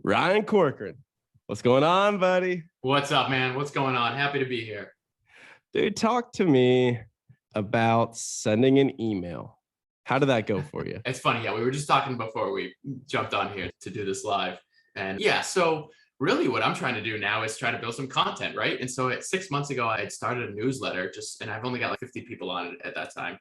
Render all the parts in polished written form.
Ryan Corcoran. What's going on, buddy? What's up, man? What's going on? Happy to be here. Dude, talk to me about sending an email. How did that go for you? It's funny. Yeah, we were just talking before we jumped on here to do this live. And yeah, so really what I'm trying to do now is try to build some content, right? And so 6 months ago, I had started a newsletter and I've only got like 50 people on it at that time.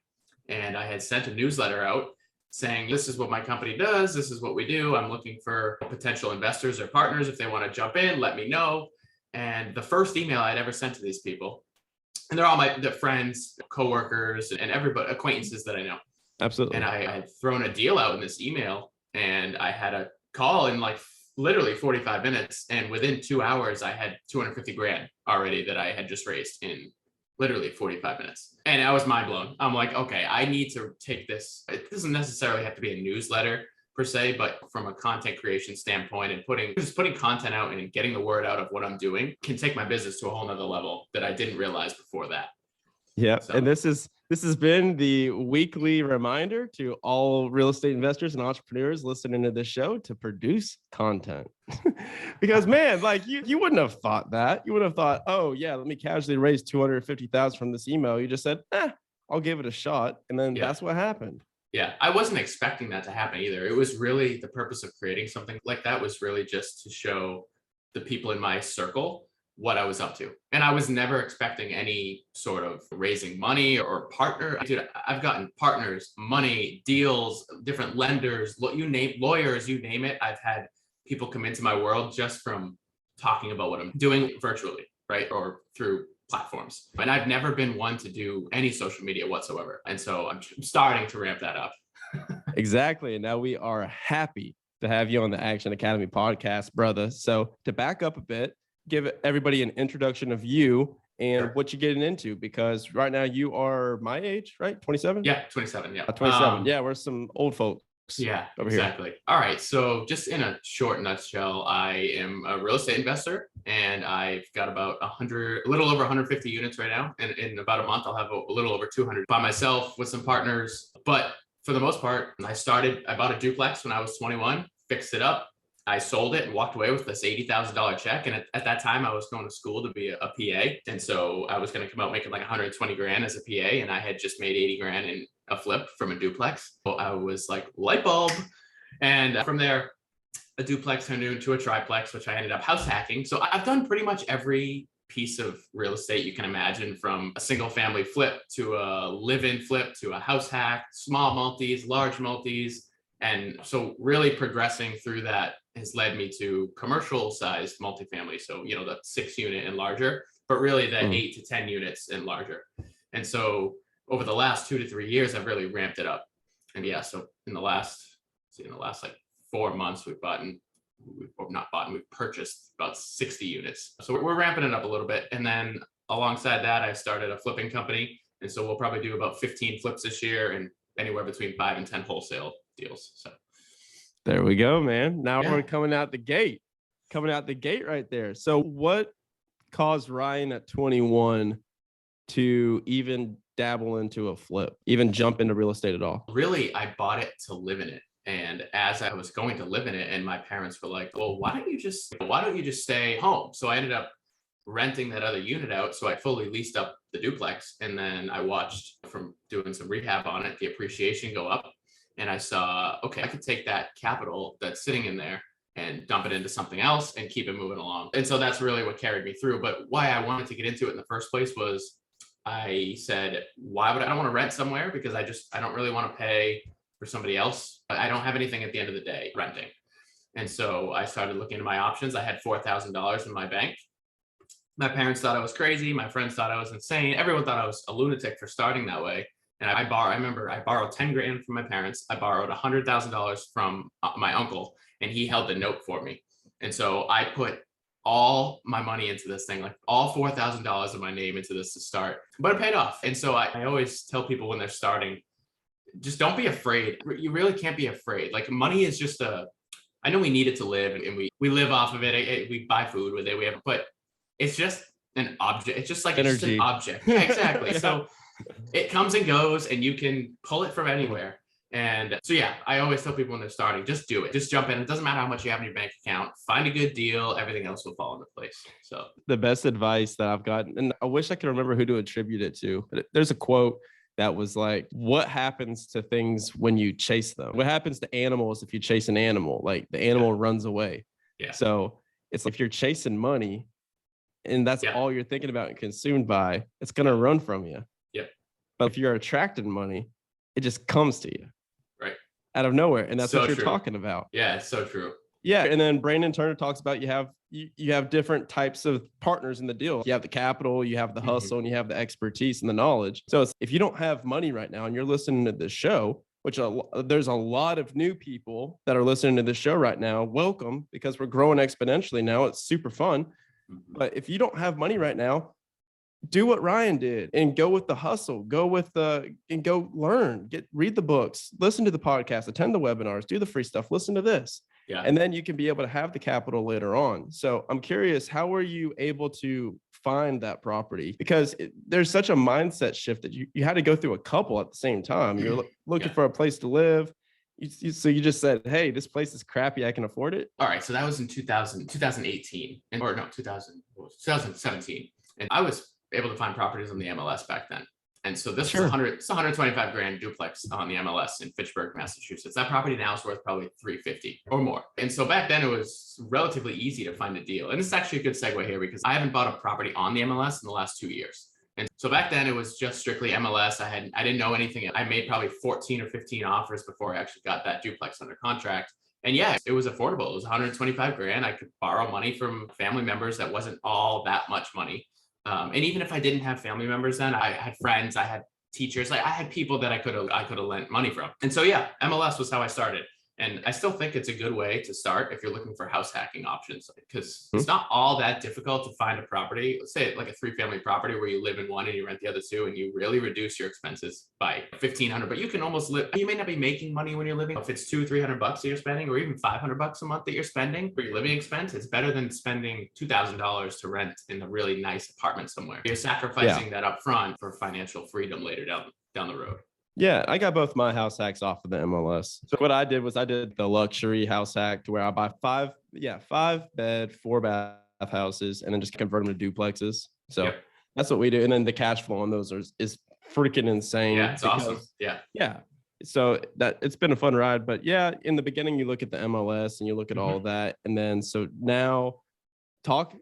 And I had sent a newsletter out saying, this is what my company does. This is what we do. I'm looking for potential investors or partners. If they want to jump in, let me know. And the first email I'd ever sent to these people, and they're all my friends, coworkers, and everybody, acquaintances that I know. Absolutely. And I had thrown a deal out in this email, and I had a call in like literally 45 minutes. And within 2 hours, I had 250 grand already that I had just raised in literally 45 minutes. And I was mind blown. I'm like, okay, I need to take this. It doesn't necessarily have to be a newsletter per se, but from a content creation standpoint and putting content out and getting the word out of what I'm doing can take my business to a whole nother level that I didn't realize before that. Yeah. So. And this has been the weekly reminder to all real estate investors and entrepreneurs listening to this show to produce content. Because man, like you wouldn't have thought that. You would have thought, oh yeah, let me casually raise 250,000 from this email. You just said, I'll give it a shot. And then that's what happened. Yeah, I wasn't expecting that to happen either. It was really the purpose of creating something like that was really just to show the people in my circle what I was up to. And I was never expecting any sort of raising money or partner. Dude, I've gotten partners, money, deals, different lenders, lawyers, you name it. I've had people come into my world just from talking about what I'm doing virtually, right? Or through platforms. And I've never been one to do any social media whatsoever. And so I'm starting to ramp that up. Exactly. And now we are happy to have you on the Action Academy podcast, brother. So to back up a bit, give everybody an introduction of you and what you're getting into, because right now you are my age, right? 27? Yeah, 27. Yeah. 27. Yeah, we're some old folks. Yeah, over exactly. Here. All right. So just in a short nutshell, I am a real estate investor and I've got about a little over 150 units right now. And in about a month, I'll have a little over 200 by myself with some partners. But for the most part, I bought a duplex when I was 21, fixed it up. I sold it and walked away with this $80,000 check. And at that time I was going to school to be a PA. And so I was going to come out making like 120 grand as a PA. And I had just made 80 grand in a flip from a duplex. So I was like, light bulb. And from there, a duplex turned into a triplex, which I ended up house hacking. So I've done pretty much every piece of real estate you can imagine, from a single family flip to a live-in flip to a house hack, small multis, large multis. And so really progressing through that has led me to commercial sized multifamily. So, the 6 unit and larger, but really the 8 to 10 units and larger. And so over the last 2 to 3 years, I've really ramped it up. And yeah, so in the last like 4 months, we've purchased about 60 units. So we're ramping it up a little bit. And then alongside that, I started a flipping company. And so we'll probably do about 15 flips this year and anywhere between 5 and 10 wholesale deals. So there we go, man. Now we're coming out the gate right there. So what caused Ryan at 21 to even dabble into a flip, even jump into real estate at all? Really, I bought it to live in it. And as I was going to live in it, and my parents were like, well, why don't you just stay home? So I ended up renting that other unit out. So I fully leased up the duplex. And then I watched, from doing some rehab on it, the appreciation go up. And I saw, okay, I could take that capital that's sitting in there and dump it into something else and keep it moving along. And so that's really what carried me through. But why I wanted to get into it in the first place was I said, I don't want to rent somewhere because I don't really want to pay for somebody else. I don't have anything at the end of the day renting. And so I started looking into my options. I had $4,000 in my bank. My parents thought I was crazy. My friends thought I was insane. Everyone thought I was a lunatic for starting that way. And I remember I borrowed 10 grand from my parents. I borrowed $100,000 from my uncle, and he held the note for me. And so I put all my money into this thing, like all $4,000 of my name into this to start, but it paid off. And so I always tell people when they're starting, just don't be afraid. You really can't be afraid. Like, money is just I know we need it to live, and we live off of it. We buy food with it. But it's just an object. It's just like energy. It's just an object. Yeah, exactly. So it comes and goes, and you can pull it from anywhere. And so, yeah, I always tell people when they're starting, just do it. Just jump in. It doesn't matter how much you have in your bank account. Find a good deal. Everything else will fall into place. So The best advice that I've gotten, and I wish I could remember who to attribute it to, but there's a quote that was like, what happens to things when you chase them? What happens to animals if you chase an animal? Like the animal runs away. Yeah. So it's like if you're chasing money and that's all you're thinking about and consumed by, it's going to run from you. Yeah. But if you're attracted money, it just comes to you. Right. Out of nowhere. And that's So what you're true. talking about. Yeah, it's so true. Yeah. And then Brandon Turner talks about you have different types of partners in the deal. You have the capital, you have the hustle, and you have the expertise and the knowledge. So if you don't have money right now and you're listening to this show, which there's a lot of new people that are listening to this show right now, welcome, because we're growing exponentially now. It's super fun. But if you don't have money right now, do what Ryan did and go with the hustle, and go learn, read the books, listen to the podcast, attend the webinars, do the free stuff, listen to this. Yeah. And then you can be able to have the capital later on. So I'm curious, how were you able to find that property? Because there's such a mindset shift that you had to go through a couple at the same time. You're looking for a place to live. So you just said, hey, this place is crappy, I can afford it. All right. So that was in 2018 2017. And I was able to find properties on the MLS back then. And so this was it's 125 grand duplex on the MLS in Fitchburg, Massachusetts. That property now is worth probably 350 or more. And so back then it was relatively easy to find a deal. And this is actually a good segue here because I haven't bought a property on the MLS in the last 2 years. And so back then it was just strictly MLS. I didn't know anything. I made probably 14 or 15 offers before I actually got that duplex under contract. And yeah, it was affordable. It was 125 grand. I could borrow money from family members. That wasn't all that much money. And even if I didn't have family members then, I had friends, I had teachers, I had people that I could have lent money from. And so, yeah, MLS was how I started. And I still think it's a good way to start if you're looking for house hacking options, because it's not all that difficult to find a property. Let's say like a 3-family property where you live in one and you rent the other 2, and you really reduce your expenses by $1,500. But you can almost live. You may not be making money when you're living. If it's $200-300 that you're spending, or even $500 a month that you're spending for your living expense, it's better than spending $2,000 to rent in a really nice apartment somewhere. You're sacrificing that up front for financial freedom later down the road. Yeah, I got both my house hacks off of the MLS. So what I did was I did the luxury house hack to where I buy 5 bed, 4 bath houses and then just convert them to duplexes. So that's what we do. And then the cash flow on those is freaking insane. Yeah, it's awesome. Yeah. Yeah. So that it's been a fun ride. But yeah, in the beginning, you look at the MLS and you look at all of that. And then so now talk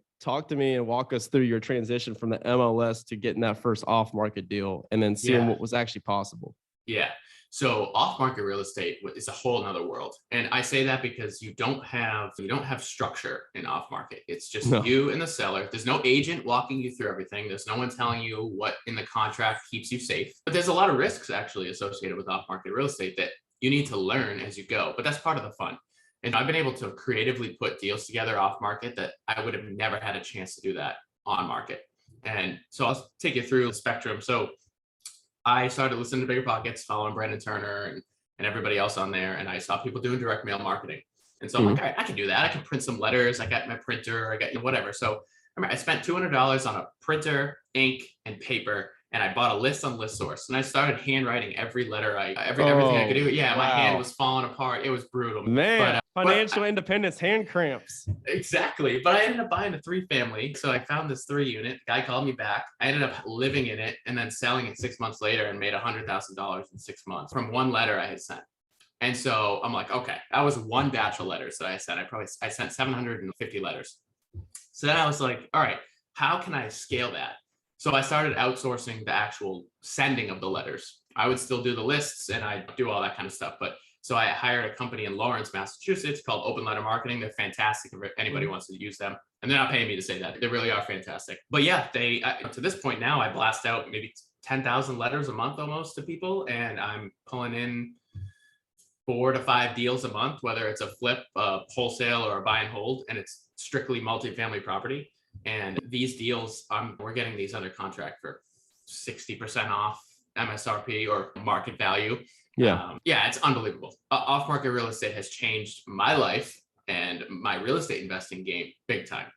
to me and walk us through your transition from the MLS to getting that first off-market deal and then seeing what was actually possible. Yeah. So off-market real estate is a whole nother world. And I say that because you don't have structure in off-market. It's just you and the seller. There's no agent walking you through everything. There's no one telling you what in the contract keeps you safe. But there's a lot of risks actually associated with off-market real estate that you need to learn as you go. But that's part of the fun. And I've been able to creatively put deals together off-market that I would have never had a chance to do that on-market. And so I'll take you through the spectrum. So I started listening to Bigger Pockets, following Brandon Turner and everybody else on there. And I saw people doing direct mail marketing. And so I'm like, all right, I can do that. I can print some letters. I got my printer. I got whatever. So I spent $200 on a printer, ink, and paper. And I bought a list on ListSource. And I started handwriting every letter, everything I could do. Yeah, my hand was falling apart. It was brutal. Man, financial independence, hand cramps. Exactly. But I ended up buying a 3-family. So I found this 3-unit. The guy called me back. I ended up living in it and then selling it 6 months later and made $100,000 in 6 months from one letter I had sent. And so I'm like, okay, that was one batch of letters that I sent. I sent 750 letters. So then I was like, all right, how can I scale that? So I started outsourcing the actual sending of the letters. I would still do the lists and I do all that kind of stuff. But so I hired a company in Lawrence, Massachusetts called Open Letter Marketing. They're fantastic if anybody wants to use them. And they're not paying me to say that. They really are fantastic. But yeah, to this point now, I blast out maybe 10,000 letters a month almost to people. And I'm pulling in 4 to 5 deals a month, whether it's a flip, a wholesale, or a buy and hold. And it's strictly multifamily property. And these deals, we're getting these under contract for 60% off MSRP or market value. Yeah, it's unbelievable. Off-market real estate has changed my life and my real estate investing game big time.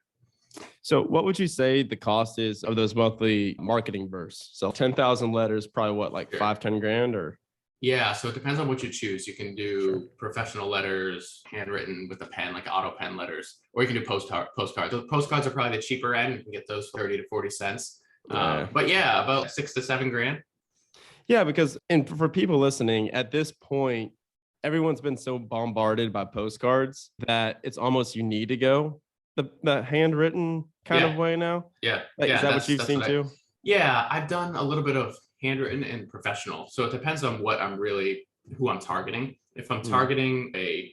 So what would you say the cost is of those monthly marketing bursts? So 10,000 letters, probably what, like 5-10 grand or? Yeah, so it depends on what you choose. You can do professional letters, handwritten with a pen, like auto pen letters, or you can do postcards. Those postcards are probably the cheaper end. You can get those for 30 to 40 cents. Yeah. But yeah, about 6 to 7 grand. Yeah, because and for people listening, at this point, everyone's been so bombarded by postcards that it's almost you need to go the handwritten kind of Yeah, way now. yeah, Like, is yeah. that what you've That's seen what I. too? Yeah, I've done a little bit of handwritten and professional. So it depends on who I'm targeting. If I'm Mm, targeting a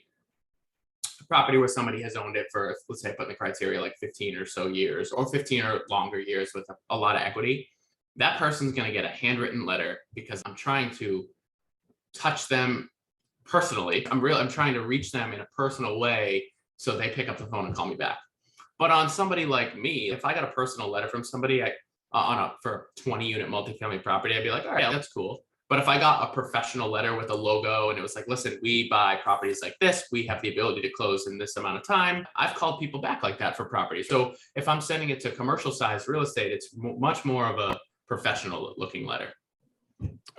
property where somebody has owned it for, let's say, I put in the criteria like 15 or so years or 15 or longer years with a lot of equity, that person's going to get a handwritten letter because I'm trying to touch them personally. I'm trying to reach them in a personal way so they pick up the phone and call me back. But on somebody like me, if I got a personal letter from somebody for a 20-unit multifamily property, I'd be like, all right, that's cool. But if I got a professional letter with a logo and it was like, listen, we buy properties like this, we have the ability to close in this amount of time. I've called people back like that for properties. So if I'm sending it to commercial size real estate, it's much more of a professional looking letter.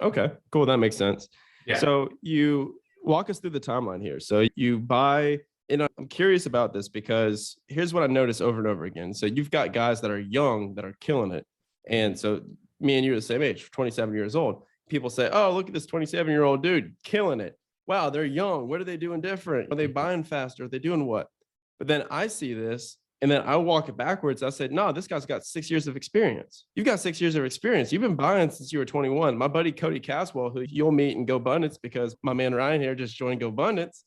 okay, cool. That makes sense. Yeah. So you walk us through the timeline here. So you buy, and I'm curious about this because here's what I notice over and over again. So you've got guys that are young that are killing it. And so me and you are the same age, 27 years old. People say, oh, look at this 27-year-old dude killing it. Wow, they're young. What are they doing different? Are they buying faster? Are they doing what? But then I see this and then I walk it backwards. I said, no, this guy's got 6 years of experience. You've got 6 years of experience. You've been buying since you were 21. My buddy Cody Caswell, who you'll meet in Go Abundance because my man Ryan here just joined Go Abundance.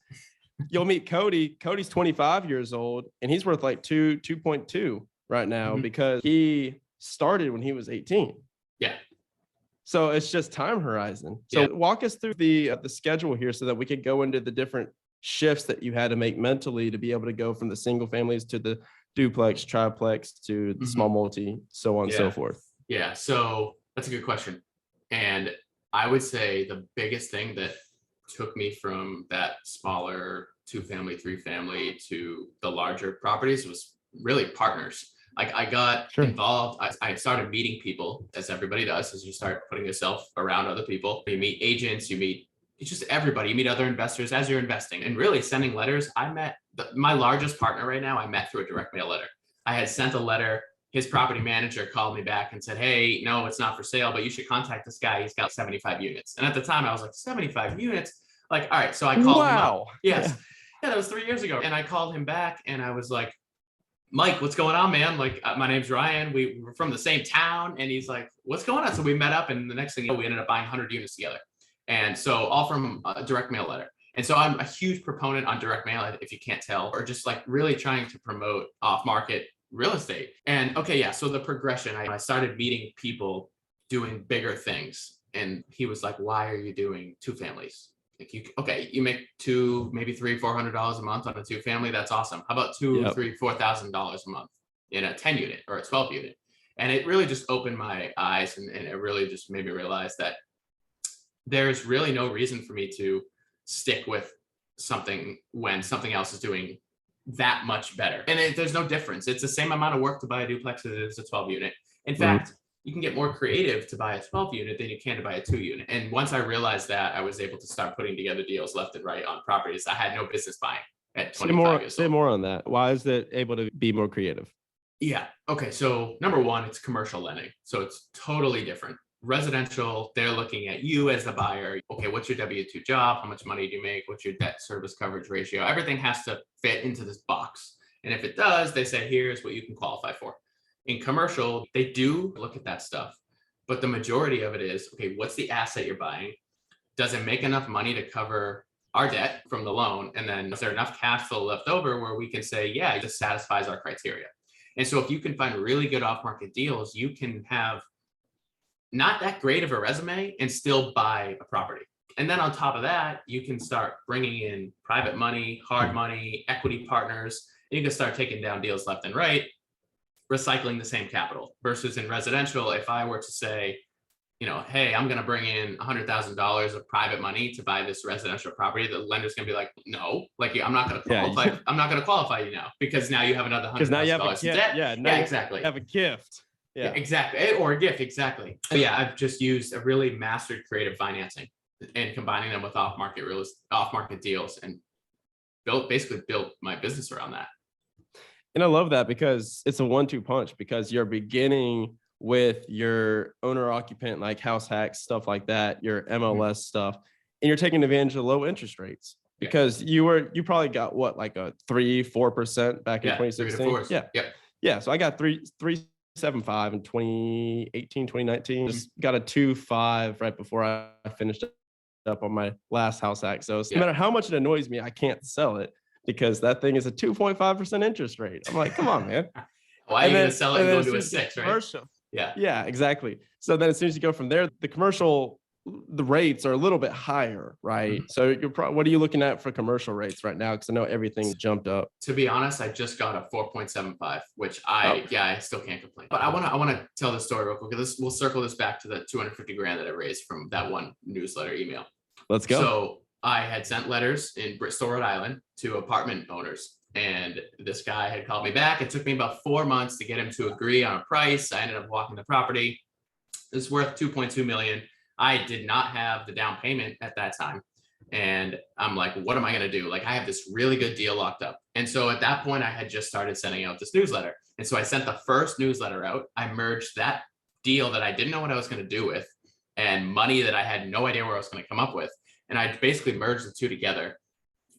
You'll meet Cody. Cody's 25 years old and he's worth like 2.2 right now because he started when he was 18. Yeah. So it's just time horizon. So walk us through the schedule here so that we could go into the different shifts that you had to make mentally to be able to go from the single families to the duplex, triplex to the small multi, so on and so forth. Yeah. So that's a good question. And I would say the biggest thing that took me from that smaller 2-family, 3-family to the larger properties was really partners. Like I got involved. I started meeting people, as everybody does, as you start putting yourself around other people. You meet agents, it's just everybody. You meet other investors as you're investing, and really sending letters. I met my largest partner right now. I met through a direct mail letter. I had sent a letter. His property manager called me back and said, hey, no, it's not for sale, but you should contact this guy. He's got 75 units. And at the time I was like, 75 units? Like, all right. So I called him up. Yes. Yeah, that was 3 years ago. And I called him back and I was like, Mike, what's going on, man? Like, my name's Ryan. We were from the same town. And he's like, what's going on? So we met up and the next thing you know, we ended up buying 100 units together. And so all from a direct mail letter. And so I'm a huge proponent on direct mail, if you can't tell, or just like really trying to promote off-market real estate. And okay, yeah. So the progression, I started meeting people doing bigger things. And he was like, why are you doing 2 families? Like you make maybe $300-$400 a month on a 2-family. That's awesome. How about $4,000 a month in a 10 unit or a 12 unit? And it really just opened my eyes and it really just made me realize that there's really no reason for me to stick with something when something else is doing that much better. And there's no difference. It's the same amount of work to buy a duplex as it is a 12 unit. In fact, you can get more creative to buy a 12 unit than you can to buy a 2 unit. And once I realized that, I was able to start putting together deals left and right on properties I had no business buying at 25 years old. Say more on that. Why is it able to be more creative? Yeah. Okay. So number one, it's commercial lending. So it's totally different. Residential, they're looking at you as the buyer. Okay, what's your W-2 job? How much money do you make? What's your debt service coverage ratio? Everything has to fit into this box. And if it does, they say, here's what you can qualify for. In commercial, they do look at that stuff, but the majority of it is, okay, what's the asset you're buying? Does it make enough money to cover our debt from the loan? And then is there enough cash flow left over where we can say, yeah, this satisfies our criteria? And so if you can find really good off-market deals, you can have not that great of a resume and still buy a property. And then on top of that, you can start bringing in private money, hard money, equity partners, and you can start taking down deals left and right, recycling the same capital. Versus in residential, if I were to say, hey, I'm going to bring in $100,000 of private money to buy this residential property, the lender's going to be like, no, like I'm not going to qualify. I'm not going to qualify you now because now you have another $100,000 in debt. Yeah, exactly. You have a gift. Yeah, exactly. Or a gift, exactly. But yeah, I've just used a really mastered creative financing. and combining them with off-market deals, and basically built my business around that. And I love that because it's a 1-2 punch, because you're beginning with your owner occupant, like house hacks, stuff like that, your MLS stuff, and you're taking advantage of low interest rates, because you probably got what, like a 3-4% back in 2016. Yeah. So I got 3.75 in 2018, 2019. Just got a 2.5 right before I finished up on my last house hack. So no matter how much it annoys me, I can't sell it, because that thing is a 2.5% interest rate. I'm like, come on, man. Why are you going to sell it and go to a 6, right? Yeah, exactly. So then as soon as you go from there, the rates are a little bit higher, right? So what are you looking at for commercial rates right now? Because I know everything's jumped up. To be honest, I just got a 4.75, which I still can't complain. But I want to tell the story real quick. We'll circle this back to the 250 grand that I raised from that one newsletter email. Let's go. So I had sent letters in Bristol, Rhode Island to apartment owners, and this guy had called me back. It took me about 4 months to get him to agree on a price. I ended up walking the property. It's worth 2.2 million. I did not have the down payment at that time. And I'm like, what am I going to do? Like, I have this really good deal locked up. And so at that point, I had just started sending out this newsletter. And so I sent the first newsletter out. I merged that deal that I didn't know what I was going to do with, and money that I had no idea where I was going to come up with. And I basically merged the two together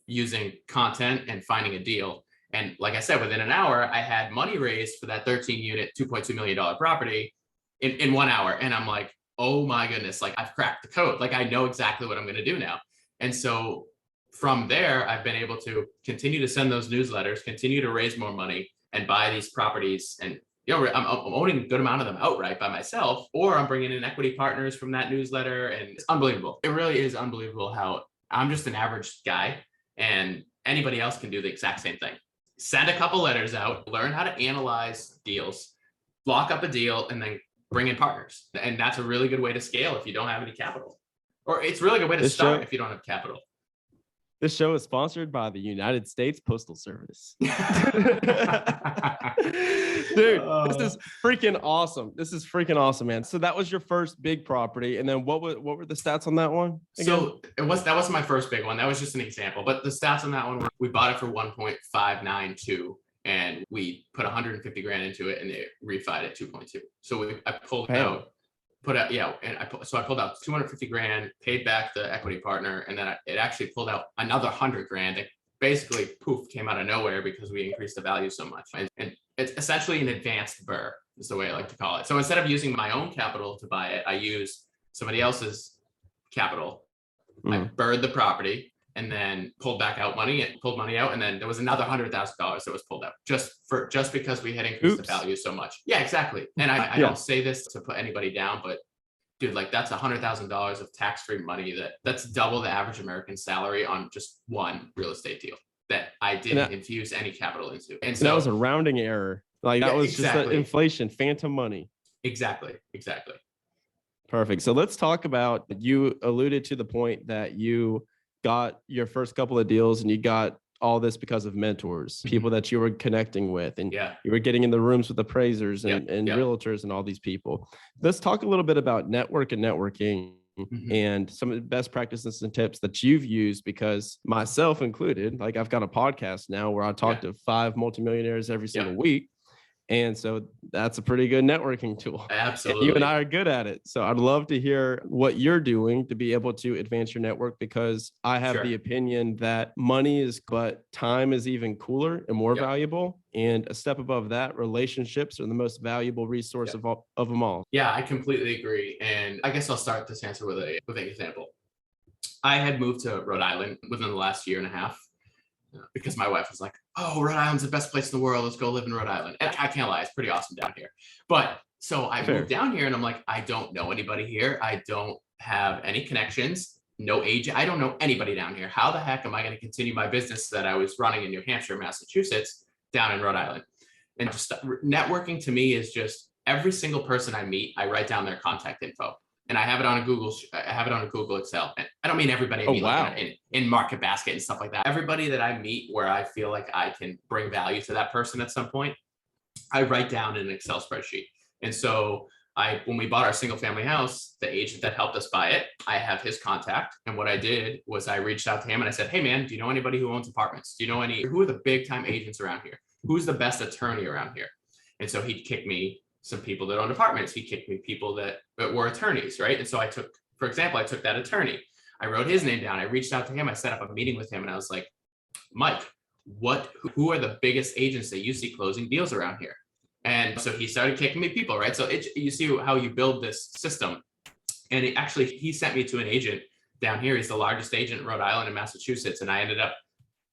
using content and finding a deal. And like I said, within an hour, I had money raised for that 13 unit, $2.2 million property in 1 hour. And I'm like, oh my goodness, like I've cracked the code. Like I know exactly what I'm going to do now. And so from there, I've been able to continue to send those newsletters, continue to raise more money, and buy these properties. And I'm owning a good amount of them outright by myself, or I'm bringing in equity partners from that newsletter. And it's unbelievable. It really is unbelievable how I'm just an average guy, and anybody else can do the exact same thing. Send a couple letters out, learn how to analyze deals, lock up a deal, and then bring in partners. And that's a really good way to scale if you don't have any capital. Or it's a really good way to start if you don't have capital. This show is sponsored by the United States Postal Service. Dude, this is freaking awesome. This is freaking awesome, man. So that was your first big property. And then what were the stats on that one again? So that wasn't my first big one. That was just an example. But the stats on that one were, we bought it for 1.592. And we put 150 grand into it, and they refied at 2.2. So I pulled out, I pulled out 250 grand, paid back the equity partner, and then it actually pulled out another 100 grand. It basically came out of nowhere because we increased the value so much. And it's essentially an advanced BRRRR is the way I like to call it. So instead of using my own capital to buy it, I used somebody else's capital. I BRRRR'd the property, and then pulled money out, and then there was another $100,000 that was pulled out just because we had increased the value so much. Yeah, exactly. And I don't say this to put anybody down, but dude, like that's $100,000 of tax-free money that's double the average American salary on just one real estate deal that I didn't infuse any capital into. And so that was a rounding error. Like that was just inflation, phantom money. Exactly. Perfect. So let's talk about, you alluded to the point that you got your first couple of deals and you got all this because of mentors, people that you were connecting with, and you were getting in the rooms with appraisers and realtors and all these people. Let's talk a little bit about networking and some of the best practices and tips that you've used, because myself included, like I've got a podcast now where I talk to 5 multimillionaires every single week. And so that's a pretty good networking tool. Absolutely. And you and I are good at it. So I'd love to hear what you're doing to be able to advance your network, because I have the opinion that money but time is even cooler and more valuable. And a step above that, relationships are the most valuable resource of them all. Yeah, I completely agree. And I guess I'll start this answer with an example. I had moved to Rhode Island within the last year and a half, because my wife was like, oh, Rhode Island's the best place in the world. Let's go live in Rhode Island. And I can't lie, it's pretty awesome down here. But so I moved down here, and I'm like, I don't know anybody here. I don't have any connections, no agent. I don't know anybody down here. How the heck am I going to continue my business that I was running in New Hampshire, Massachusetts, down in Rhode Island? And just networking to me is just every single person I meet, I write down their contact info. And I have it on a Google Excel. And I don't mean everybody I meet in Market Basket and stuff like that. Everybody that I meet where I feel like I can bring value to that person at some point, I write down in an Excel spreadsheet. And so when we bought our single family house, the agent that helped us buy it, I have his contact. And what I did was I reached out to him and I said, hey man, do you know anybody who owns apartments? Do you know who are the big time agents around here? Who's the best attorney around here? And so he'd kick me some people that owned apartments. He kicked me people that were attorneys, right? And so I took that attorney. I wrote his name down. I reached out to him. I set up a meeting with him and I was like, Mike, who are the biggest agents that you see closing deals around here? And so he started kicking me people, right? So you see how you build this system. And he sent me to an agent down here. He's the largest agent in Rhode Island and Massachusetts. And I ended up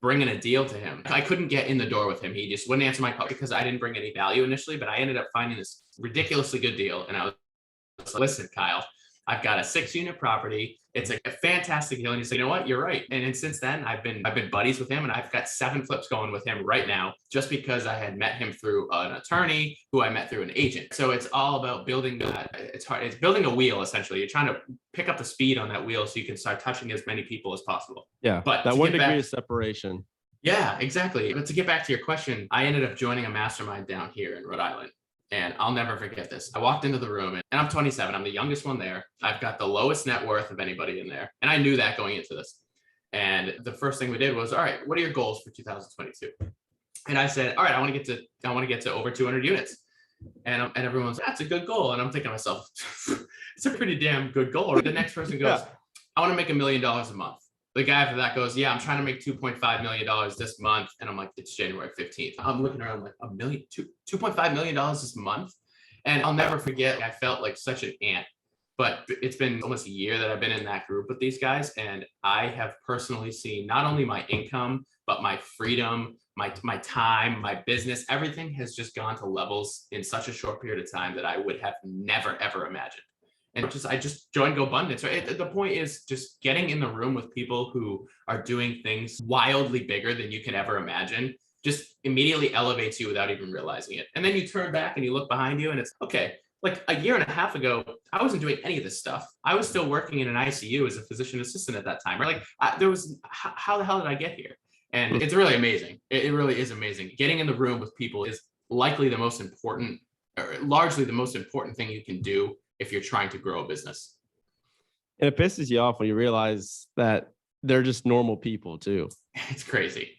bringing a deal to him. I couldn't get in the door with him. He just wouldn't answer my call because I didn't bring any value initially, but I ended up finding this ridiculously good deal. And I was like, listen, Kyle, I've got a 6-unit property. It's a fantastic deal. And he's like, you know what? You're right. And since then, I've been buddies with him, and I've got 7 flips going with him right now, just because I had met him through an attorney who I met through an agent. So it's all about building that. It's hard. It's building a wheel, essentially. You're trying to pick up the speed on that wheel so you can start touching as many people as possible. Yeah. But that 1 degree of separation. Yeah, exactly. But to get back to your question, I ended up joining a mastermind down here in Rhode Island. And I'll never forget this. I walked into the room and I'm 27. I'm the youngest one there. I've got the lowest net worth of anybody in there. And I knew that going into this. And the first thing we did was, all right, what are your goals for 2022? And I said, all right, I want to get to over 200 units. And everyone's, that's a good goal. And I'm thinking to myself, it's a pretty damn good goal. The next person goes, I want to make $1 million a month. The guy after that goes, yeah, I'm trying to make $2.5 million this month. And I'm like, it's January 15th. I'm looking around like $2.5 million this month. And I'll never forget, I felt like such an ant. But it's been almost a year that I've been in that group with these guys. And I have personally seen not only my income, but my freedom, my time, my business, everything has just gone to levels in such a short period of time that I would have never, ever imagined. And I just joined GoBundance. Right? The point is just getting in the room with people who are doing things wildly bigger than you can ever imagine just immediately elevates you without even realizing it. And then you turn back and you look behind you and it's, okay, like a year and a half ago, I wasn't doing any of this stuff. I was still working in an ICU as a physician assistant at that time. Right? Like how the hell did I get here? And it's really amazing. It really is amazing. Getting in the room with people is likely the most important, or largely the most important thing you can do if you're trying to grow a business. And it pisses you off when you realize that they're just normal people too. It's crazy.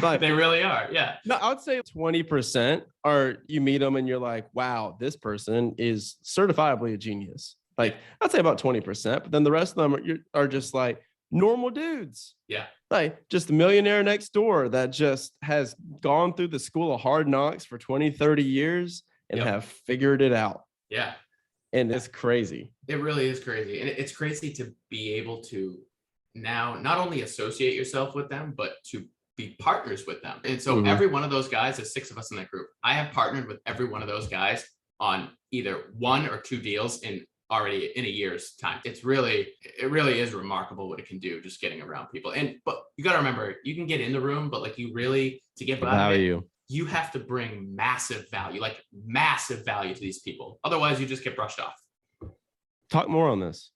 But they really are. Yeah. No, I would say 20% are, you meet them and you're like, wow, this person is certifiably a genius. Like I'd say about 20%, but then the rest of them are just like normal dudes. Yeah. Like just a millionaire next door that just has gone through the school of hard knocks for 20, 30 years and have figured it out. Yeah. And it's crazy. It really is crazy. And it's crazy to be able to now not only associate yourself with them, but to be partners with them. And so every one of those guys, there's 6 of us in that group. I have partnered with every one of those guys on either 1 or 2 deals already in a year's time. It really is remarkable what it can do just getting around people. But you got to remember, you can get in the room, but like you really, to get value, you have to bring massive value to these people. Otherwise you just get brushed off. Talk more on this.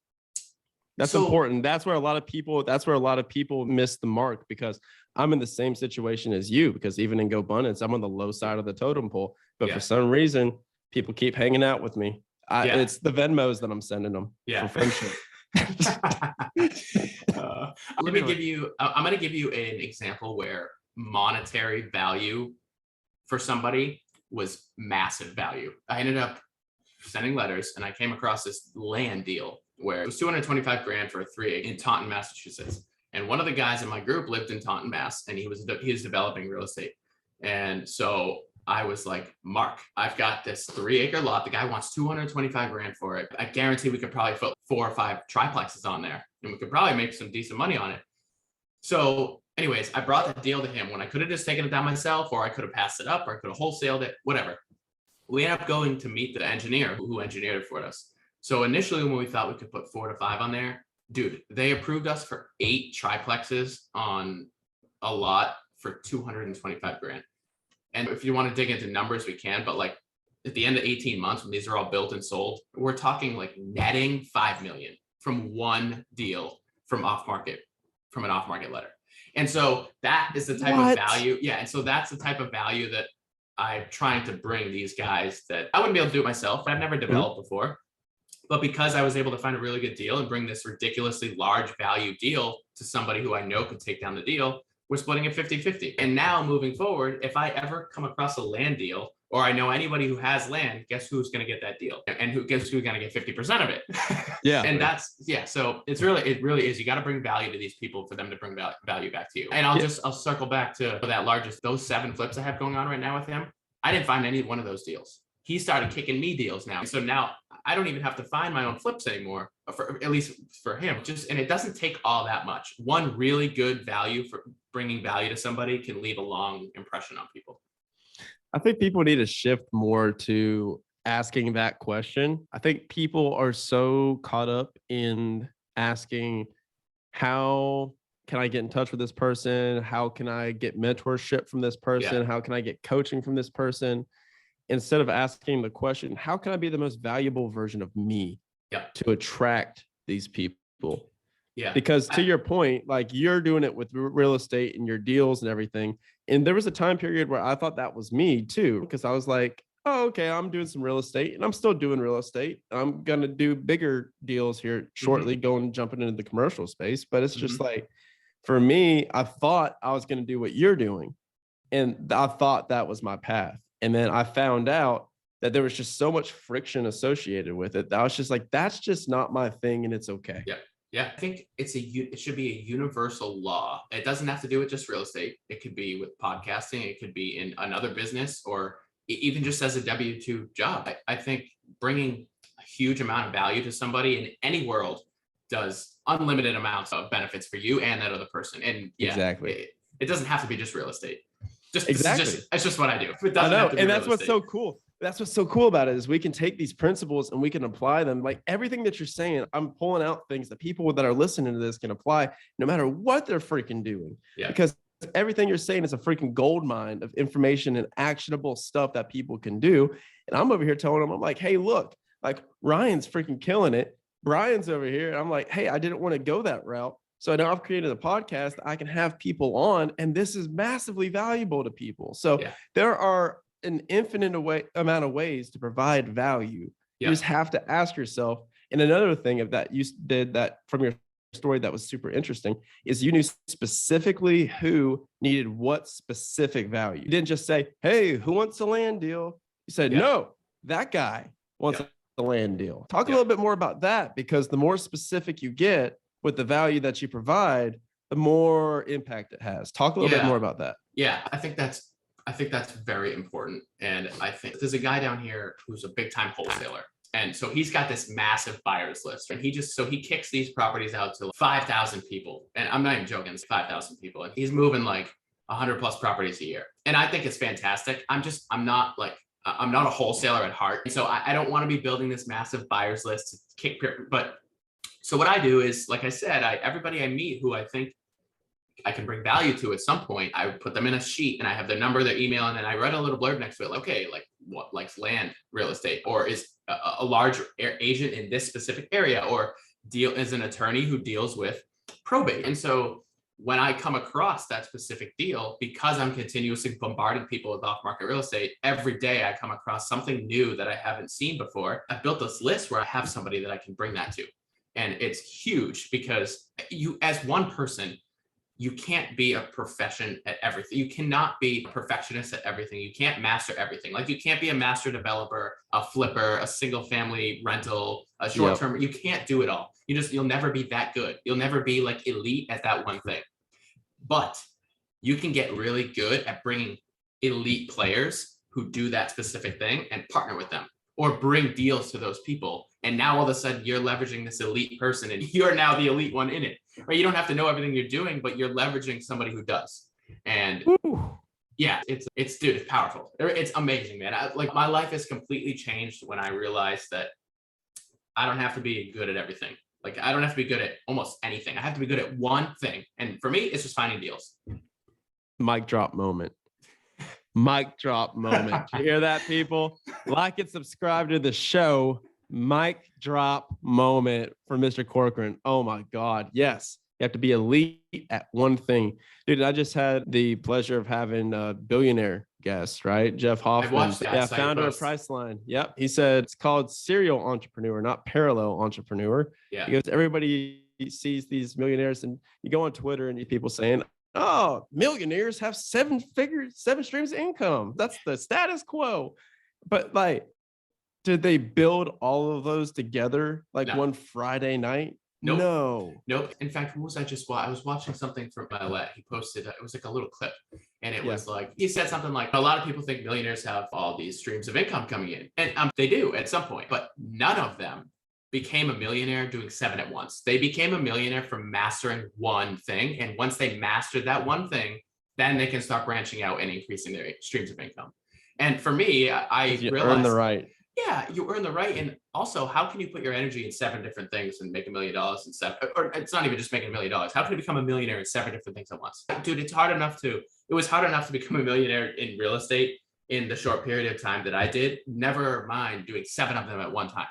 That's important. That's where a lot of people miss the mark, because I'm in the same situation as you, because even in GoBundance, I'm on the low side of the totem pole, but for some reason people keep hanging out with me. It's the Venmos that I'm sending them for friendship. I'm going to give you an example where monetary value for somebody was massive value. I ended up sending letters and I came across this land deal where it was $225,000 for a 3 in Taunton, Massachusetts. And one of the guys in my group lived in Taunton, Mass, and he was developing real estate. And so I was like, Mark, I've got this 3-acre lot. The guy wants $225,000 for it. I guarantee we could probably put 4 or 5 triplexes on there and we could probably make some decent money on it. So anyways, I brought the deal to him when I could have just taken it down myself, or I could have passed it up, or I could have wholesaled it, whatever. We ended up going to meet the engineer who engineered it for us. So initially when we thought we could put 4 to 5 on there, dude, they approved us for 8 triplexes on a lot for $225,000. And if you want to dig into numbers, we can, but like at the end of 18 months, when these are all built and sold, we're talking like netting $5 million from one deal from an off-market letter. And so that is the type of value. Yeah. And so that's the type of value that I'm trying to bring these guys that I wouldn't be able to do it myself. I've never developed before. But because I was able to find a really good deal and bring this ridiculously large value deal to somebody who I know could take down the deal, we're splitting it 50-50. And now moving forward, if I ever come across a land deal or I know anybody who has land, guess who's going to get that deal? And who's going to get 50% of it? Yeah. And so it really is. You got to bring value to these people for them to bring value back to you. And I'll circle back to those 7 flips I have going on right now with him. I didn't find any one of those deals. He started kicking me deals now. So now I don't even have to find my own flips anymore, at least for him. And it doesn't take all that much. One really good value for bringing value to somebody can leave a long impression on people. I think people need to shift more to asking that question. I think people are so caught up in asking, how can I get in touch with this person? How can I get mentorship from this person? How can I get coaching from this person? Instead of asking the question, how can I be the most valuable version of me to attract these people? Yeah. Because to your point, like you're doing it with real estate and your deals and everything. And there was a time period where I thought that was me too, because I was like, oh, okay, I'm doing some real estate and I'm still doing real estate. I'm going to do bigger deals here shortly, jumping into the commercial space. But it's just like, for me, I thought I was going to do what you're doing. And I thought that was my path. And then I found out that there was just so much friction associated with it. I was just like, that's just not my thing. And it's okay. Yeah. I think it should be a universal law. It doesn't have to do with just real estate. It could be with podcasting. It could be in another business or even just as a W-2 job. I think bringing a huge amount of value to somebody in any world does unlimited amounts of benefits for you and that other person. And exactly. It doesn't have to be just real estate. It's just what I do. I know, and that's what's so cool. That's what's so cool about it is we can take these principles and we can apply them. Like everything that you're saying, I'm pulling out things that people that are listening to this can apply no matter what they're freaking doing. Yeah. Because everything you're saying is a freaking gold mine of information and actionable stuff that people can do. And I'm over here telling them, I'm like, hey, look, like Ryan's freaking killing it. Brian's over here. And I'm like, hey, I didn't want to go that route. So now I've created a podcast that I can have people on, and this is massively valuable to people. So there are an infinite amount of ways to provide value. You just have to ask yourself. And another thing of that you did that from your story that was super interesting is you knew specifically who needed what specific value. You didn't just say, hey, who wants a land deal? You said, no, that guy wants a land deal. Talk a little bit more about that, because the more specific you get with the value that you provide, the more impact it has. Talk a little bit more about that. Yeah, I think that's very important. And I think there's a guy down here who's a big time wholesaler. And so he's got this massive buyers list. And he kicks these properties out to 5,000 people. And I'm not even joking, it's 5,000 people. And he's moving like 100 plus properties a year. And I think it's fantastic. I'm not a wholesaler at heart. So I don't want to be building this massive buyers list to kick, but so what I do is, like I said, everybody I meet who I think I can bring value to at some point, I put them in a sheet and I have their number, their email, and then I write a little blurb next to it. Like, okay, like what likes land, real estate, or is a large agent in this specific area, or is an attorney who deals with probate. And so when I come across that specific deal, because I'm continuously bombarding people with off-market real estate, every day I come across something new that I haven't seen before. I've built this list where I have somebody that I can bring that to. And it's huge because you, as one person, you can't be a profession at everything. You cannot be a perfectionist at everything. You can't master everything. Like you can't be a master developer, a flipper, a single family rental, a short-term. You can't do it all. You'll never be that good. You'll never be like elite at that one thing. But you can get really good at bringing elite players who do that specific thing and partner with them, or bring deals to those people. And now all of a sudden you're leveraging this elite person and you're now the elite one in it, right? You don't have to know everything you're doing, but you're leveraging somebody who does. And it's powerful. It's amazing, man. My life has completely changed when I realized that I don't have to be good at everything. Like I don't have to be good at almost anything. I have to be good at one thing. And for me, it's just finding deals. Mic drop moment. Mic drop moment. You hear that, people? Like and subscribe to the show. Mic drop moment for Mr. Corcoran. Oh my God. Yes. You have to be elite at one thing. Dude, I just had the pleasure of having a billionaire guest, right? Jeff I Hoffman. watched that. Yeah, I saw your founder of post. Priceline. Yep. He said it's called serial entrepreneur, not parallel entrepreneur. Yeah. Because everybody sees these millionaires, and you go on Twitter and you people saying, oh, millionaires have 7 streams of income. That's the status quo. But like, did they build all of those together like No. one Friday night? Nope. No. Nope. In fact, what was I just watching? I was watching something from Millet. He posted, it was like a little clip. And it was like, he said something like, a lot of people think millionaires have all these streams of income coming in. And they do at some point, but none of them became a millionaire doing 7 at once. They became a millionaire from mastering one thing. And once they mastered that one thing, then they can start branching out and increasing their streams of income. And for me, I realized, earn the right. Yeah, you earn the right. And also, how can you put your energy in 7 different things and make $1 million in 7, or it's not even just making $1 million. How can you become a millionaire in 7 different things at once? Dude, it was hard enough to become a millionaire in real estate in the short period of time that I did. Never mind doing 7 of them at one time.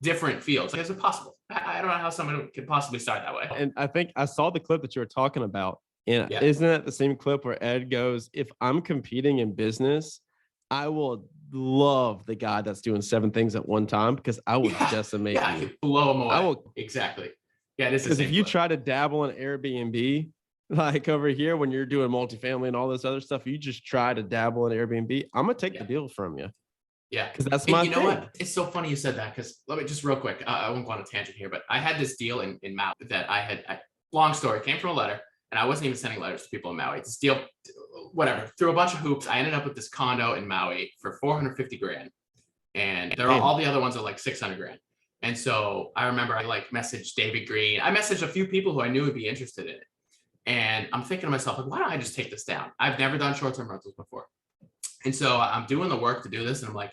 Different fields. Like, is it possible? I don't know how someone could possibly start that way. And I think I saw the clip that you were talking about. And isn't that the same clip where Ed goes, if I'm competing in business, I will love the guy that's doing 7 things at one time because I will decimate I you. can blow him away. I will, exactly. Yeah, it is. Because if you try to dabble in Airbnb, like over here when you're doing multifamily and all this other stuff, you just try to dabble in Airbnb, I'm gonna take the deal from you. Yeah, because that's my you know thing. what? It's so funny you said that, because let me just real quick. I won't go on a tangent here, but I had this deal in Maui that long story, came from a letter, and I wasn't even sending letters to people in Maui. This deal, whatever, through a bunch of hoops, I ended up with this condo in Maui for 450 grand, and all the other ones are like 600 grand. And so I remember I messaged David Green. I messaged a few people who I knew would be interested in it, and I'm thinking to myself, like, why don't I just take this down? I've never done short-term rentals before, and so I'm doing the work to do this, and I'm like,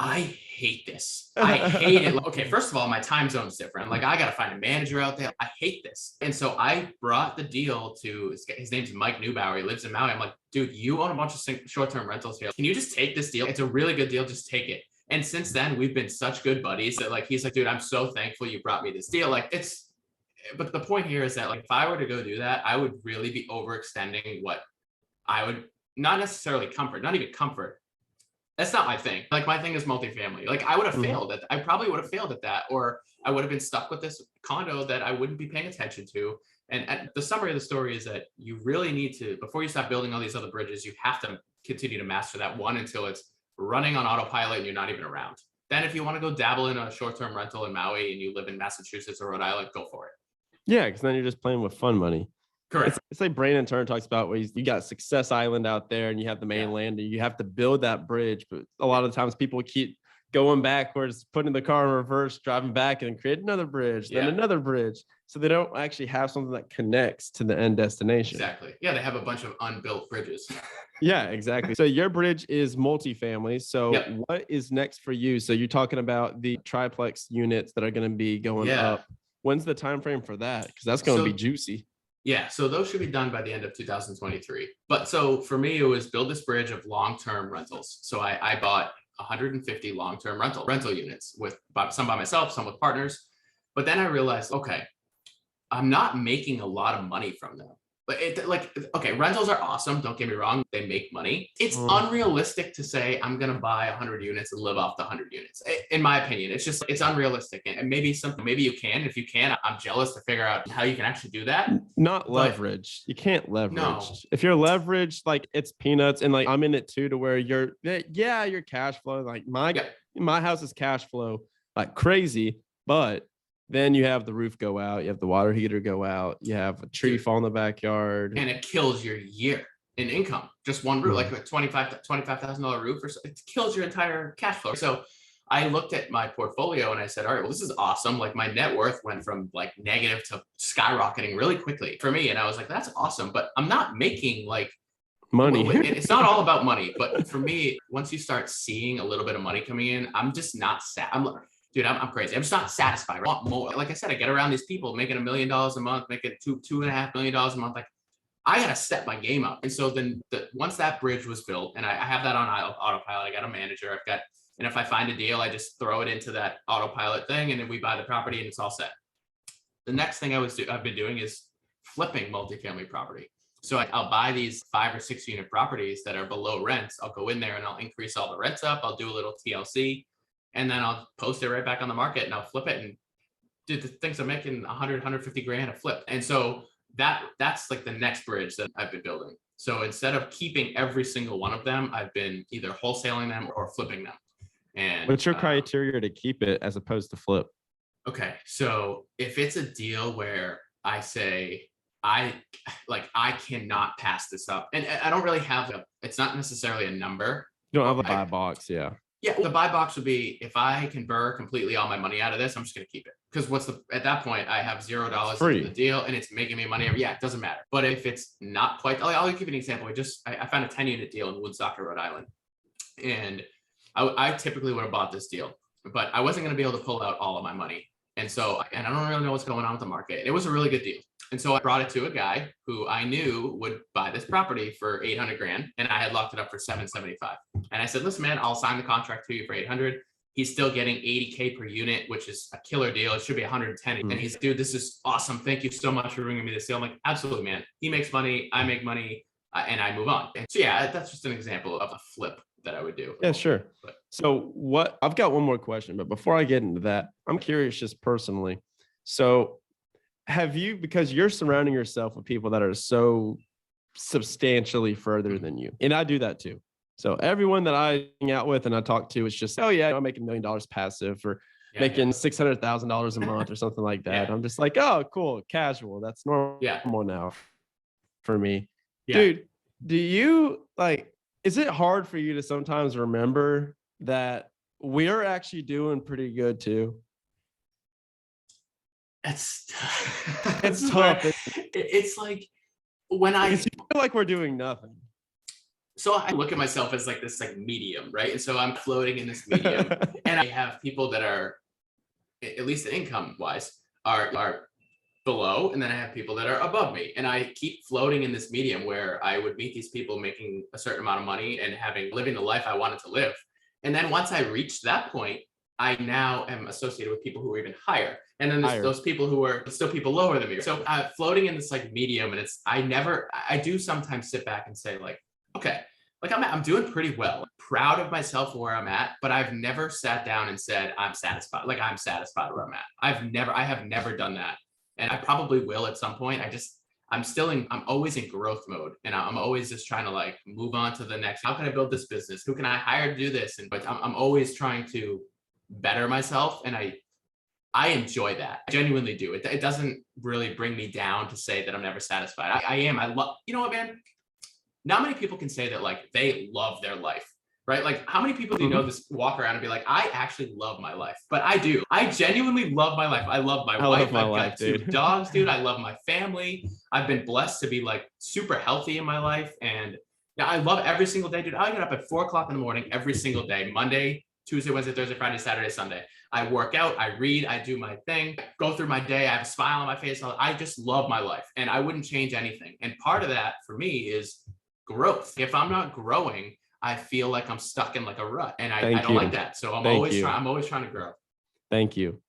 I hate this. I hate it. Okay, first of all, my time zone's different. Like, I got to find a manager out there. I hate this. And so I brought the deal to, his name's Mike Neubauer. He lives in Maui. I'm like, dude, you own a bunch of short-term rentals here. Can you just take this deal? It's a really good deal. Just take it. And since then, we've been such good buddies that he's like, dude, I'm so thankful you brought me this deal. But the point here is that if I were to go do that, I would really be overextending what I would, not necessarily comfort, not even comfort. That's not my thing. My thing is multifamily. I would have failed at, I probably would have failed at that, or I would have been stuck with this condo that I wouldn't be paying attention to. And the summary of the story is that you really need to, before you start building all these other bridges, you have to continue to master that one until it's running on autopilot and you're not even around. Then if you want to go dabble in a short-term rental in Maui and you live in Massachusetts or Rhode Island, go for it. Yeah, because then you're just playing with fun money. Correct. It's like Brandon Turner talks about where you got Success Island out there and you have the mainland and you have to build that bridge. But a lot of the times people keep going backwards, putting the car in reverse, driving back, and then create another bridge, then another bridge. So they don't actually have something that connects to the end destination. Exactly. Yeah, they have a bunch of unbuilt bridges. Yeah, exactly. So your bridge is multifamily. So what is next for you? So you're talking about the triplex units that are going to be going up. When's the time frame for that? Because that's going to be juicy. Yeah, so those should be done by the end of 2023. But so for me, it was build this bridge of long-term rentals. So I bought 150 long-term rental units, with some by myself, some with partners. But then I realized, okay, I'm not making a lot of money from them. But okay, rentals are awesome. Don't get me wrong. They make money. It's unrealistic to say I'm going to buy 100 units and live off the 100 units. In my opinion, it's unrealistic. And maybe you can. If you can, I'm jealous to figure out how you can actually do that. Not leverage. You can't leverage. No. If you're leveraged, it's peanuts. And I'm in it too, to where your cash flow, my house is cash flow like crazy, but then you have the roof go out, you have the water heater go out, you have a tree fall in the backyard. And it kills your year in income. Just one roof, like a $25,000 roof, or so, it kills your entire cash flow. So I looked at my portfolio and I said, all right, well, this is awesome. My net worth went from negative to skyrocketing really quickly for me. And I was like, that's awesome. But I'm not making money. It's not all about money. But for me, once you start seeing a little bit of money coming in, I'm just not sad. Dude, I'm crazy. I'm just not satisfied. I want more. Like I said, I get around these people making $1 million a month, making $2.5 million a month. I gotta step my game up. And so then once that bridge was built, and I have that on autopilot, I got a manager. And if I find a deal, I just throw it into that autopilot thing, and then we buy the property, and it's all set. The next thing I've been doing is flipping multifamily property. So I'll buy these 5 or 6 unit properties that are below rents. I'll go in there and I'll increase all the rents up. I'll do a little TLC, and then I'll post it right back on the market and I'll flip it. And dude, the things I'm making 100, 150 grand a flip. And so that's like the next bridge that I've been building. So instead of keeping every single one of them, I've been either wholesaling them or flipping them. And what's your criteria to keep it as opposed to flip? Okay, so if it's a deal where I say I cannot pass this up, and I don't really have it's not necessarily a number. You don't have a buy box, yeah. Yeah, the buy box would be if I can burr completely all my money out of this, I'm just gonna keep it. Because at that point I have $0 into the deal and it's making me money. Yeah, it doesn't matter. But if it's not quite, I'll give you an example. I found a 10-unit deal in Woonsocket, Rhode Island, and I typically would have bought this deal, but I wasn't gonna be able to pull out all of my money. And so, and I don't really know what's going on with the market. It was a really good deal. And so I brought it to a guy who I knew would buy this property for 800 grand. And I had locked it up for 775. And I said, listen, man, I'll sign the contract to you for 800. He's still getting 80K per unit, which is a killer deal. It should be 110. And he's, dude, this is awesome. Thank you so much for bringing me this deal. I'm like, absolutely, man. He makes money. I make money, and I move on. And so, yeah, that's just an example of a flip that I would do. Yeah, sure. So I've got one more question, but before I get into that, I'm curious just personally. So have you, because you're surrounding yourself with people that are so substantially further than you, and I do that too. So everyone that I hang out with and I talk to is just, oh yeah, I'm making $1 million passive or making $600,000 a month or something like that. I'm just like, oh, cool, casual. That's normal now for me. Dude, do you is it hard for you to sometimes remember that we're actually doing pretty good too? It's tough. It's like when I feel like we're doing nothing. So I look at myself as like this medium, right? And so I'm floating in this medium, and I have people that are, at least income wise, are below, and then I have people that are above me, and I keep floating in this medium where I would meet these people making a certain amount of money and living the life I wanted to live. And then once I reached that point, I now am associated with people who are even higher. And then there's those people who are still people lower than me. So floating in this medium, and I do sometimes sit back and say okay, I'm doing pretty well. I'm proud of myself where I'm at, but I've never sat down and said, I'm satisfied. I'm satisfied where I'm at. I have never done that. And I probably will at some point. I'm always in growth mode, and I'm always just trying to move on to the next. How can I build this business? Who can I hire to do this? And but I'm always trying to better myself, and I enjoy that. I genuinely do. It doesn't really bring me down to say that I'm never satisfied. I am. I love. You know what, man? Not many people can say that they love their life. Right? How many people do you know this walk around and be like, I actually love my life? But I do. I genuinely love my life. I love my wife. I've got 2 dogs, dude. I love my family. I've been blessed to be super healthy in my life. And yeah, I love every single day, dude. I get up at 4:00 in the morning every single day, Monday, Tuesday, Wednesday, Thursday, Friday, Saturday, Sunday. I work out, I read, I do my thing, go through my day. I have a smile on my face. I just love my life, and I wouldn't change anything. And part of that for me is growth. If I'm not growing, I feel like I'm stuck in a rut, and I don't like that. So I'm always trying to grow. Thank you.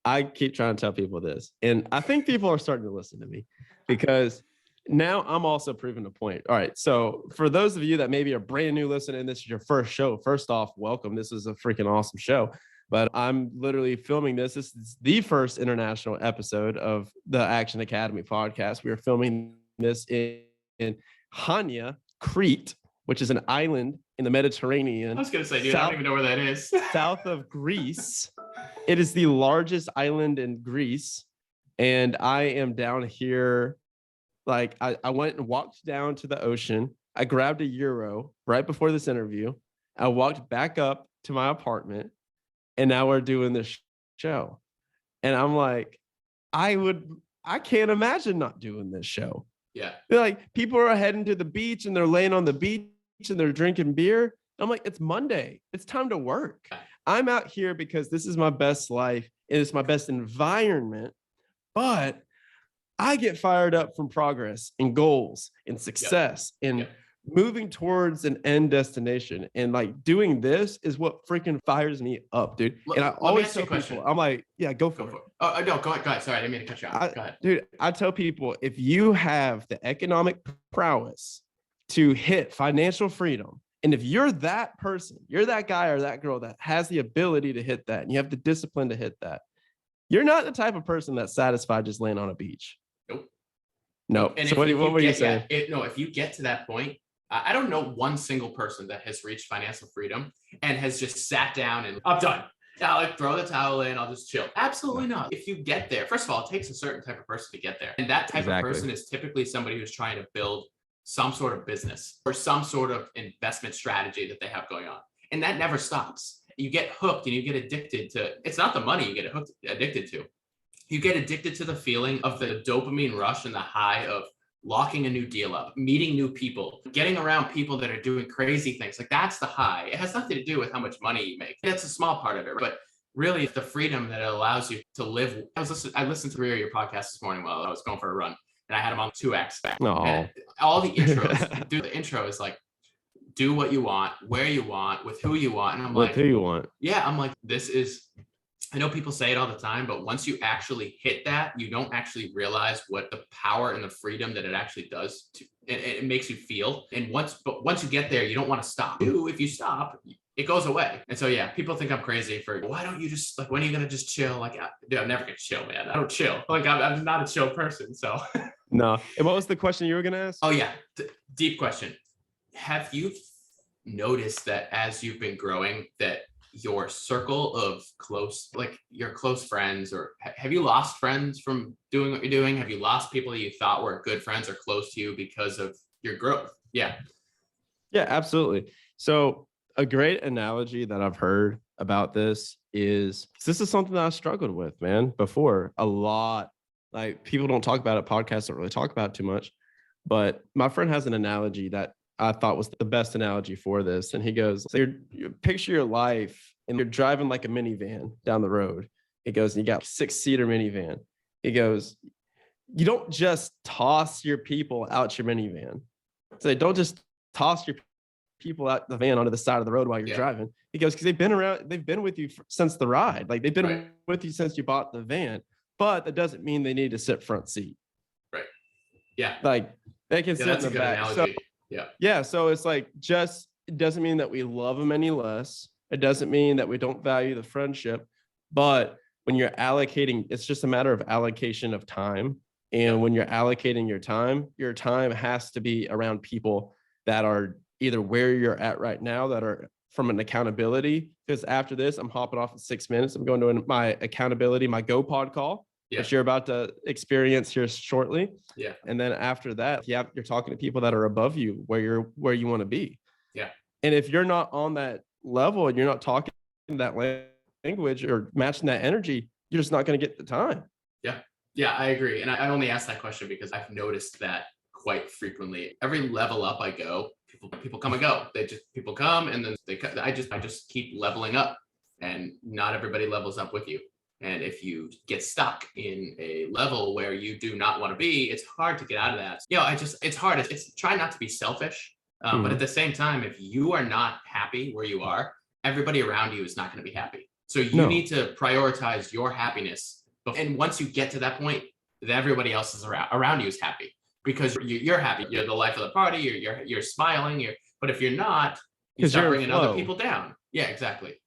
I keep trying to tell people this, and I think people are starting to listen to me because now I'm also proving a point. All right. So for those of you that maybe are brand new listening, and this is your first show, first off, welcome. This is a freaking awesome show, but I'm literally filming this. This is the first international episode of the Action Academy podcast. We are filming this in Hania, Crete, which is an island in the Mediterranean. I was going to say, dude, I don't even know where that is. South of Greece. It is the largest island in Greece. And I am down here. I went and walked down to the ocean. I grabbed a euro right before this interview. I walked back up to my apartment, and now we're doing this show. And I'm like, I can't imagine not doing this show. Yeah. They're people are heading to the beach and they're laying on the beach and they're drinking beer. I'm like, it's Monday. It's time to work. I'm out here because this is my best life and it's my best environment, but I get fired up from progress and goals and success and moving towards an end destination. And like doing this is what freaking fires me up, dude. And I always tell people, I'm like, yeah, go for it. Oh, no, go ahead. Sorry, I didn't mean to cut you off. Go ahead. Dude, I tell people, if you have the economic prowess to hit financial freedom, and if you're that person, you're that guy or that girl that has the ability to hit that, and you have the discipline to hit that, you're not the type of person that's satisfied just laying on a beach. Nope. Nope. And so what were you saying? If you get to that point, I don't know one single person that has reached financial freedom and has just sat down and I'm done. I'll like throw the towel in, I'll just chill. Absolutely not. If you get there, first of all, it takes a certain type of person to get there. And that type of person is typically somebody who's trying to build some sort of business or some sort of investment strategy that they have going on. And that never stops. You get hooked and you get addicted to, it's not the money you get addicted to. You get addicted to the feeling of the dopamine rush and the high of locking a new deal up, meeting new people, getting around people that are doing crazy things. Like that's the high. It has nothing to do with how much money you make. That's a small part of it, but really it's the freedom that it allows you to live. I listened to 3 of your podcasts this morning while I was going for a run, and I had them on 2x. And all the intros, dude, the intro is like, do what you want, where you want, with who you want. And I'm like, who you want. Yeah, I'm like, this is, I know people say it all the time, but once you actually hit that, you don't actually realize what the power and the freedom that it actually does to it makes you feel. And once you get there, you don't want to stop. If you stop, it goes away. And so, yeah, people think I'm crazy for, why don't you just like, when are you going to just chill? Like, dude, I'm never going to chill, man. I don't chill. Like, I'm not a chill person. So no. And what was the question you were going to ask? Oh yeah. Deep question. Have you noticed that as you've been growing that your circle of your close friends, or have you lost friends from doing what you're doing? Have you lost people that you thought were good friends or close to you because of your growth? Yeah, absolutely. So a great analogy that I've heard about this is something that I struggled with, man, before a lot. Like people don't talk about it. Podcasts don't really talk about it too much, but my friend has an analogy that I thought was the best analogy for this. And he goes, so you picture your life and you're driving like a minivan down the road. He goes, and you got a 6-seater minivan. He goes, you don't just toss your people out your minivan. So don't just toss your people out the van onto the side of the road while you're driving. He goes, because they've been with you since the ride. Like they've been with you since you bought the van, but that doesn't mean they need to sit front seat. Right. Yeah. Like they can sit in the back. Analogy. Yeah. So it's like, it doesn't mean that we love them any less. It doesn't mean that we don't value the friendship, but when you're allocating, it's just a matter of allocation of time. And when you're allocating your time has to be around people that are either where you're at right now, that are from an accountability, because after this, I'm hopping off in 6 minutes. I'm going to my accountability, my GoPod call, which you're about to experience here shortly. Yeah. And then after that, you're talking to people that are above you, where you want to be. Yeah. And if you're not on that level and you're not talking that language or matching that energy, you're just not going to get the time. Yeah. Yeah, I agree. And I only asked that question because I've noticed that quite frequently. Every level up I go, people come and go. People come and then I just keep leveling up, and not everybody levels up with you. And if you get stuck in a level where you do not want to be, it's hard to get out of that. It's hard. It's try not to be selfish. But at the same time, if you are not happy where you are, everybody around you is not going to be happy. So you need to prioritize your happiness. And once you get to that point, then everybody else is around you is happy, because you're happy. You're the life of the party. You're smiling. But if you're not, you start bringing other people down. Yeah, exactly.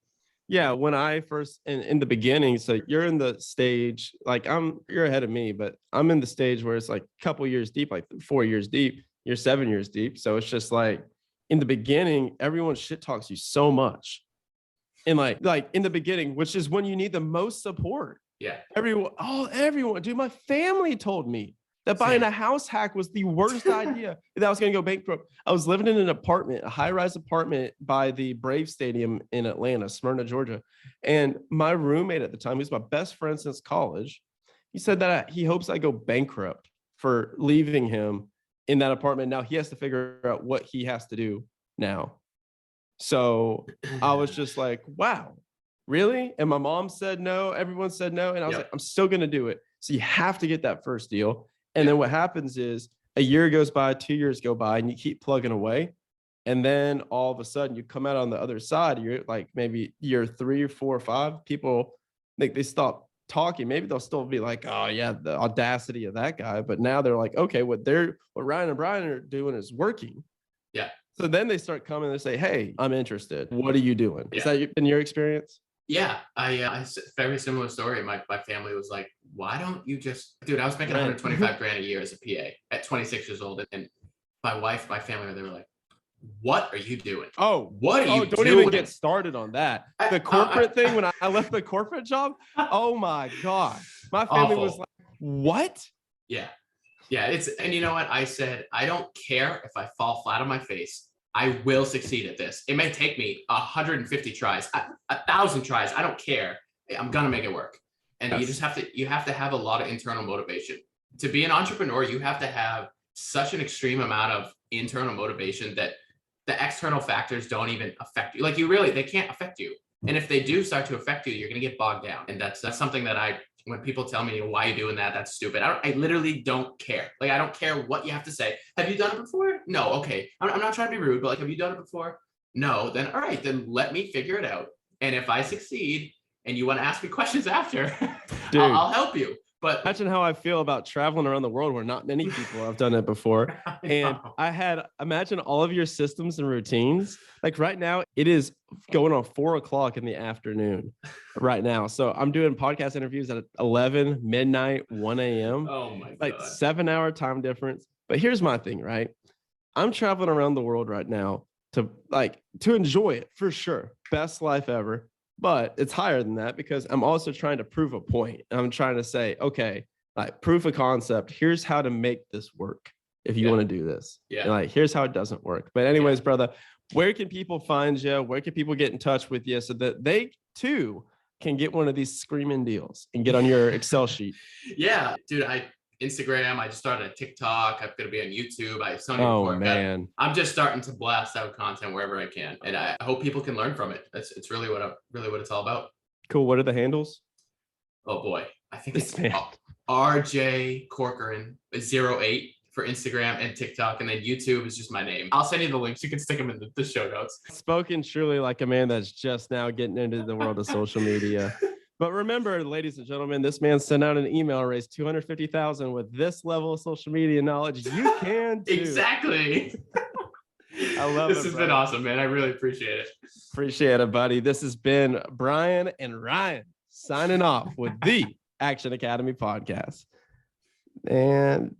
Yeah, when I first in the beginning, so you're in the stage, like you're ahead of me, but I'm in the stage where it's like a couple years deep, like 4 years deep, you're 7 years deep. So it's just like in the beginning, everyone shit talks you so much. And like in the beginning, which is when you need the most support. Yeah. Everyone, dude, my family told me that buying a house hack was the worst idea, that I was going to go bankrupt. I was living in an apartment, a high-rise apartment by the Brave Stadium in Atlanta, Smyrna, Georgia. And my roommate at the time, he's my best friend since college. He said that he hopes I go bankrupt for leaving him in that apartment. Now he has to figure out what he has to do now. So I was just like, wow, really? And my mom said no. Everyone said no. And I was like, I'm still going to do it. So you have to get that first deal. And then what happens is a year goes by, 2 years go by, and you keep plugging away. And then all of a sudden you come out on the other side, you're like maybe year 3 or 4 or 5, people like they stop talking. Maybe they'll still be like, oh yeah, the audacity of that guy. But now they're like, okay, what Ryan and Brian are doing is working. Yeah. So then they start coming and say, hey, I'm interested. What are you doing? Is that in your experience? Yeah, I very similar story. My family was like, why don't you just, dude, I was making 125 grand a year as a PA at 26 years old. And my wife, my family, they were like, what are you doing? What are you don't doing? Even get started on that. The corporate thing, when I left the corporate job, oh my God. My family was like, what? Yeah. And you know what? I said, I don't care if I fall flat on my face. I will succeed at this. It may take me 150 tries, 1,000 tries. I don't care. I'm going to make it work. And you just have to have a lot of internal motivation. To be an entrepreneur, you have to have such an extreme amount of internal motivation that the external factors don't even affect you. Like they can't affect you. And if they do start to affect you, you're going to get bogged down. And that's something that when people tell me, why are you doing that? That's stupid. I literally don't care. Like, I don't care what you have to say. Have you done it before? No. Okay. I'm not trying to be rude, but like, have you done it before? No. Then, all right, then let me figure it out. And if I succeed and you want to ask me questions after, I'll help you. But imagine how I feel about traveling around the world where not many people have done it before. And imagine all of your systems and routines. Like right now, it is going on 4 o'clock in the afternoon right now. So I'm doing podcast interviews at 11, midnight, 1 a.m. Oh my God. Like 7-hour time difference. But here's my thing, right? I'm traveling around the world right now to enjoy it for sure. Best life ever. But it's higher than that because I'm also trying to prove a point. I'm trying to say, okay, like proof of concept. Here's how to make this work if you want to do this. Yeah. And like, here's how it doesn't work. But anyways, brother, where can people find you? Where can people get in touch with you so that they too can get one of these screaming deals and get on your Excel sheet? Yeah, dude, Instagram. I just started a TikTok. I'm going to be on YouTube. I'm just starting to blast out content wherever I can. And I hope people can learn from it. It's really what it's all about. Cool. What are the handles? Oh boy. I think it's RJ Corcoran 08 for Instagram and TikTok. And then YouTube is just my name. I'll send you the links. You can stick them in the show notes. Spoken truly like a man that's just now getting into the world of social media. But remember, ladies and gentlemen, this man sent out an email, raised $250,000 with this level of social media knowledge. You can too. Exactly. I love this has been awesome, man. I really appreciate it. Appreciate it, buddy. This has been Brian and Ryan signing off with the Action Academy podcast. And